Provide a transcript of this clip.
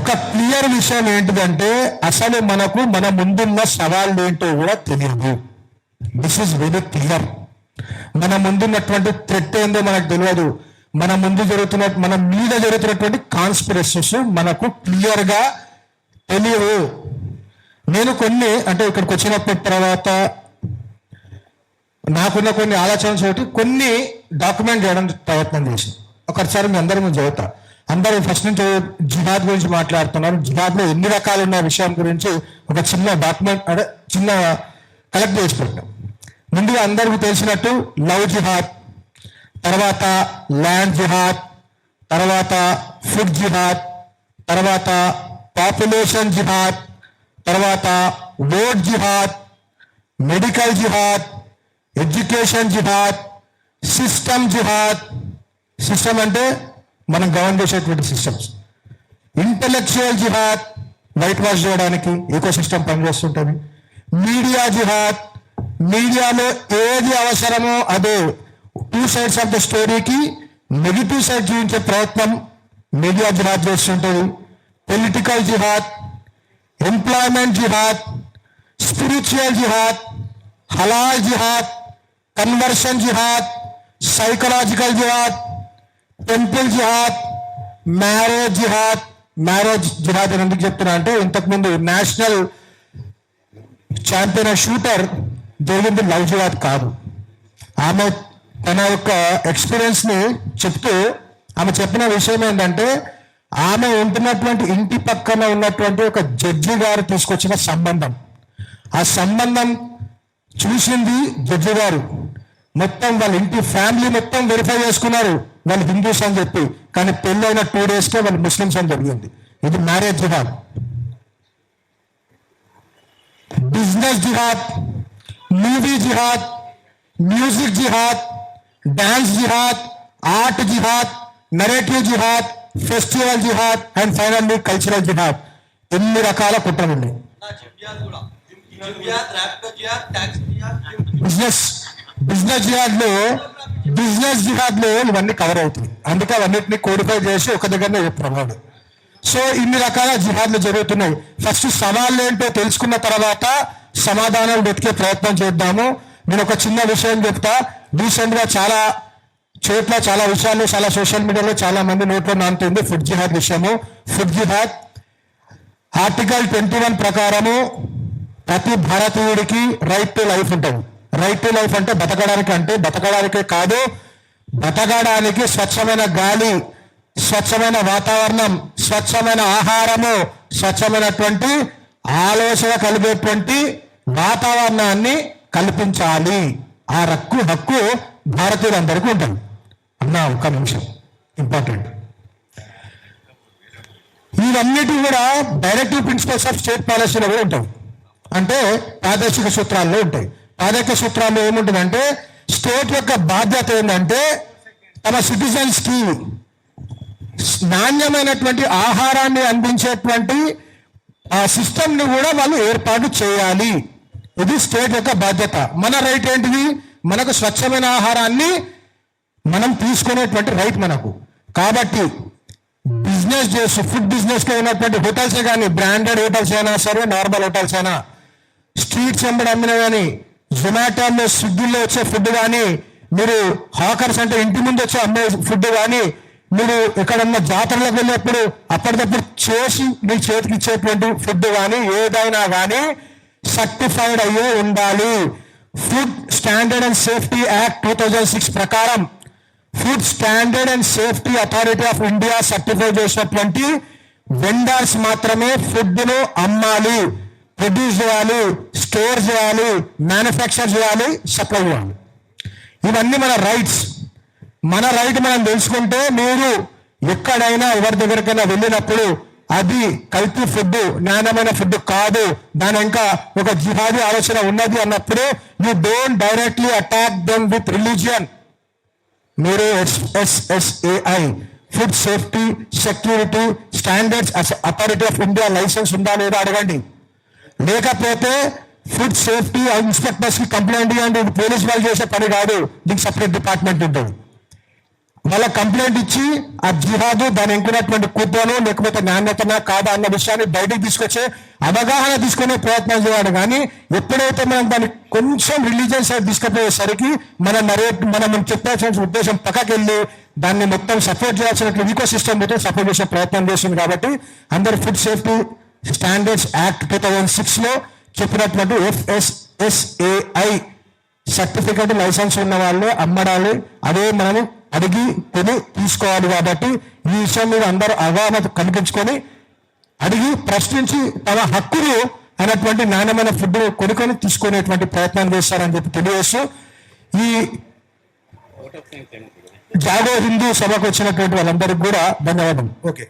ఒక క్లియర్ విషయం ఏంటిదంటే అసలు మనకు మన ముందున్న సవాళ్ళు ఏంటో కూడా తెలియదు. This is very clear. మన ముందున్నటువంటి థ్రెట్ ఏందో మనకు తెలియదు. మన మీద జరుగుతున్నటువంటి కాన్స్పిరసీస్ మనకు క్లియర్ గా తెలియవు. నేను కొన్ని అంటే ఇక్కడికి వచ్చినప్పటి తర్వాత నాకున్న కొన్ని ఆలోచనలు చోటి కొన్ని డాక్యుమెంట్ చేయడం ప్రయత్నం చేసి ఒకసారి మీ అందరి ముందు చదువుతా. అందరూ ఫస్ట్ నుంచి జిహాద్ గురించి మాట్లాడుతున్నారు. జిహాద్ లో ఎన్ని రకాలు ఉన్న విషయం గురించి ఒక చిన్న డాక్యుమెంట్ అంటే చిన్న కలెక్ట్ చేసి పెట్టాం. ముందుగా అందరికీ తెలిసినట్టు లవ్ జిహాద్, తర్వాత ల్యాండ్ జిహాద్, తర్వాత ఫుడ్ జిహాద్, తర్వాత పాపులేషన్ జిహాద్, తర్వాత ఓట్ జిహాద్, మెడికల్ జిహాద్, ఎడ్యుకేషన్ జిహాద్, సిస్టమ్ జిహాద్. సిస్టమ్ అంటే మనం గవర్న్ చేసేటువంటి సిస్టమ్స్. ఇంటలెక్చువల్ జిహాద్, వైట్ వాష్ చేయడానికి ఈకో సిస్టమ్ పనిచేస్తుంటుంది. మీడియా జిహాద్, మీడియాలో ఏది అవసరమో అదే టూ సైడ్స్ ఆఫ్ ద స్టోరీకి నెగిటివ్ సైడ్ చూపించే ప్రయత్నం మీడియా జిహాద్ చేస్తుంటుంది. పొలిటికల్ జిహాద్, ఎంప్లాయ్మెంట్ జిహాద్, స్పిరిచువల్ జిహాద్, హలాల్ జిహాద్, కన్వర్షన్ జిహాద్, సైకలాజికల్ జిహాద్, టెంపుల్ జిహాద్, మ్యారేజ్ జిహాద్. మ్యారేజ్ జిహాద్ అని ఎందుకు చెప్తున్నా అంటే ఇంతకుముందు నేషనల్ ఛాంపియన్ షూటర్ జరిగింది లవ్ జిహాద్ కాదు. ఆమె తన యొక్క ఎక్స్పీరియన్స్ ని చెప్తూ ఆమె చెప్పిన విషయం ఏంటంటే ఆమె ఉంటున్నటువంటి ఇంటి పక్కన ఉన్నటువంటి ఒక జడ్జి గారు తీసుకొచ్చిన సంబంధం. ఆ సంబంధం చూసింది జడ్జి గారు. మొత్తం వాళ్ళ ఇంటి ఫ్యామిలీ మొత్తం వెరిఫై చేసుకున్నారు వాళ్ళు హిందూస్ అని చెప్పి. కానీ పెళ్ళైన 2 daysకే వాళ్ళు ముస్లిమ్స్ అని జరిగింది. ఇది మ్యారేజ్ జిహాద్. బిజినెస్ జిహాద్, మూవీ జిహాద్, మ్యూజిక్ జిహాద్, డాన్స్ జిహాద్, ఆర్ట్ జిహాద్, నరేటివ్ జిహాద్, ఫెస్టివల్ జిహాద్ అండ్ ఫైనల్లీ కల్చరల్ జిహాద్. ఎన్ని రకాల కుట్రలు ఉన్నాయి. బిజినెస్ జిహాద్ లో ఇవన్నీ కవర్ అవుతుంది. అందుకే అవన్నిటిని కోడిఫై చేసి ఒక దగ్గరనే చెప్తున్నాడు. సో ఇన్ని రకాల జిహాద్లు జరుగుతున్నాయి. ఫస్ట్ సవాళ్ళు ఏంటో తెలుసుకున్న తర్వాత సమాధానాలు వెతికే ప్రయత్నం చేద్దాము. నేను ఒక చిన్న విషయం చెప్తా. రీసెంట్ గా చాలా చోట్ల చాలా విషయాలు చాలా సోషల్ మీడియాలో చాలా మంది నోట్లో నానుతుంది ఫుడ్ జిహాద్ విషయము. ఫుడ్ జిహాద్ ఆర్టికల్ 21 ప్రకారము ప్రతి భారతీయుడికి రైట్ టు లైఫ్ ఉంటుంది. రైట్ టు లైఫ్ అంటే బతకడానికే కాదు, బతకడానికి స్వచ్ఛమైన గాలి, స్వచ్ఛమైన వాతావరణం, స్వచ్ఛమైన ఆహారము, స్వచ్ఛమైనటువంటి ఆలోచన కలిగేటువంటి వాతావరణాన్ని కల్పించాలి. ఆ హక్కు భారతీయులందరికీ ఉంటుంది. అన్నా ఒక్క నిమిషం ఇంపార్టెంట్. ఇవన్నిటి కూడా డైరెక్టివ్ ప్రిన్సిపల్స్ ఆఫ్ స్టేట్ పాలసీలో కూడా ఉంటాయి. అంటే ప్రాదేశిక సూత్రాల్లో ఉంటాయి. ప్రాదేశిక సూత్రాల్లో ఏముంటుందంటే స్టేట్ యొక్క బాధ్యత ఏంటంటే తమ సిటిజన్స్ కి నాణ్యమైనటువంటి ఆహారాన్ని అందించేటువంటి ఆ సిస్టమ్ ని కూడా వాళ్ళు ఏర్పాటు చేయాలి. ఇది స్టేట్ యొక్క బాధ్యత. మన రైట్ ఏంటిది? మనకు స్వచ్ఛమైన ఆహారాన్ని మనం తీసుకునేటువంటి రైట్ మనకు. కాబట్టి బిజినెస్ చేసి ఫుడ్ బిజినెస్ లో ఉన్నటువంటి హోటల్సే కానీ, బ్రాండెడ్ హోటల్స్ అయినా సరే, నార్మల్ హోటల్స్ అయినా, స్ట్రీట్స్ వెంబడి అమ్మిన కానీ, జొమాటోలో స్విగ్గీలో వచ్చే ఫుడ్ కానీ, మీరు హాకర్స్ అంటే ఇంటి ముందు వచ్చే అమ్మే ఫుడ్ కానీ, మీరు ఎక్కడన్నా జాతరలకు వెళ్ళేప్పుడు అప్పటికప్పుడు చేసి మీ చేతికి ఇచ్చేటువంటి ఫుడ్ కానీ ఏదైనా కానీ సర్టిఫైడ్ అయ్యే ఉండాలి. Food standard and safety act 2006 ప్రకారం food standard and safety authority of India certify చేసినటువంటి వెండర్స్ మాత్రమే ఫుడ్ ను అమ్మాలి, ప్రొడ్యూస్ చేయాలి, స్టోర్ చేయాలి, మ్యానుఫ్యాక్చర్ చేయాలి, సప్లై చేయాలి. ఇవన్నీ మన రైట్స్. మన రైట్ మనం తెలుసుకుంటే మీరు ఎక్కడైనా ఎవరి దగ్గరికైనా వెళ్ళినప్పుడు అది కల్తీ ఫుడ్, నాణ్యమైన ఫుడ్ కాదు, దాని ఇంకా ఒక జిహాదీ ఆలోచన ఉన్నది అన్నప్పుడు you don't directly attack them with religion. మీరు FSSAI food safety security standards authority of India licence ఉందా లేదా అడగండి. లేకపోతే ఫుడ్ సేఫ్టీ ఇన్స్పెక్టర్స్ కి కంప్లైంట్ ఇవ్వండి. పోలీస్ వాళ్ళు చేసే పని కాదు, దీనికి సపరేట్ డిపార్ట్మెంట్ ఉంటుంది. వాళ్ళ కంప్లైంట్ ఇచ్చి ఆ జిహాదు దాని ఎంకున్నటువంటి కుట్రను లేకపోతే నాణ్యతనా కాదా అన్న విషయాన్ని బయటకు తీసుకొచ్చే అవగాహన తీసుకునే ప్రయత్నం చేయాలి. కానీ ఎప్పుడైతే మనం దాన్ని కొంచెం రిలీజియన్ సైడ్ తీసుకుపోయేసరికి మనం చెప్పాల్సిన ఉద్దేశం పక్కకి వెళ్ళి దాన్ని మొత్తం సపోర్ట్ చేయాల్సిన ఈకో సిస్టమ్ అయితే సపోర్ట్ చేసే ప్రయత్నం చేస్తుంది. కాబట్టి అందరు ఫుడ్ సేఫ్టీ స్టాండర్డ్స్ యాక్ట్ 2006 లో చెప్పినటువంటి FSSAI సర్టిఫికెట్ లైసెన్స్ ఉన్న వాళ్ళు అమ్మడాలి, అదే మనం అడిగి కొని తీసుకోవాలి. కాబట్టి ఈ విషయం మీద అందరూ అవగాహన కల్పించుకొని అడిగి ప్రశ్నించి తమ హక్కులు అనేటువంటి నాణ్యమైన ఫుడ్ కొనుక్కొని తీసుకునేటువంటి ప్రయత్నం చేస్తారని చెప్పి తెలియజేస్తూ ఈ జాగో హిందూ సభకు వచ్చినటువంటి వాళ్ళందరికీ కూడా ధన్యవాదాలు. ఓకే.